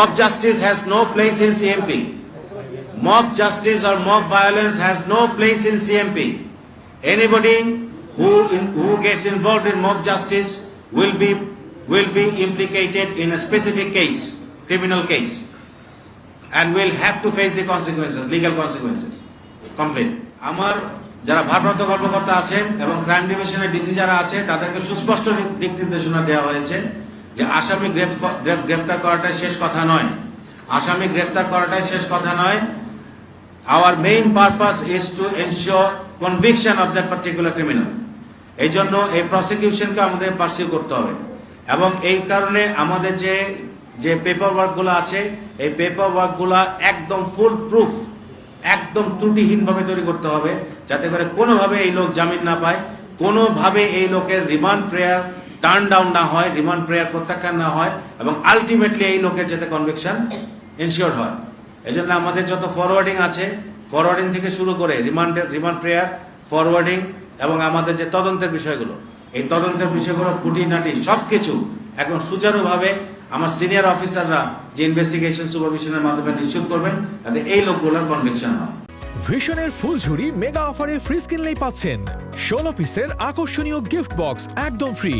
Mob justice has no place in CMP. Mob justice or mob violence has no place in CMP. Anybody who gets involved in mob justice will be implicated in a specific case, criminal case, and will have to face the consequences, legal consequences. Complete. আমার যারা ভারপ্রাপ্ত কর্মকর্তা আছেন এবং crime ডিভিশনের DC যারা আছে তাদেরকে সুস্পষ্ট দিক নির্দেশনা দেওয়া হয়েছে যে আসামি গ্রেফতার করাটাই শেষ কথা নয়। আসামি গ্রেফতার করাটাই শেষ কথা নয়। Our main purpose is to ensure conviction of that particular criminal. এই জন্য এই প্রসিকিউশনকে আমাদের পার্সিউ করতে হবে এবং এই কারণে আমাদের যে পেপার ওয়ার্কগুলো আছে এই পেপার ওয়ার্কগুলো একদম ফুল প্রুফ, একদম ত্রুটিহীনভাবে তৈরি করতে হবে, যাতে করে কোনোভাবে এই লোক জামিন না পায়, কোনোভাবে এই লোকের রিমান্ড প্রেয়ার টার্ন ডাউন না হয়, রিমান্ড প্রেয়ার প্রত্যাখ্যান না হয় এবং আলটিমেটলি এই লোকের যাতে কনভিকশন এনশিওর হয়। এই জন্য আমাদের যত ফরওয়ার্ডিং আছে, ফরওয়ার্ডিং থেকে শুরু করে রিমান্ড প্রেয়ার, ফরওয়ার্ডিং এবং আমাদের যে তদন্তের বিষয়গুলো, এই তদন্তের বিষয়গুলো খুঁটিনাটি সবকিছু এখন সুচারুভাবে আমার সিনিয়র অফিসাররা যে ইনভেস্টিগেশন সুপারভিশনের মাধ্যমে নিশ্চিত করবেন যাতে এই লোকগুলোর কনভিকশন হয়। ভিশনের ফুলঝুরি মেগা অফারে ফ্রিজ কিনলেই পাচ্ছেন 16 পিসের আকর্ষণীয় গিফট বক্স একদম ফ্রি।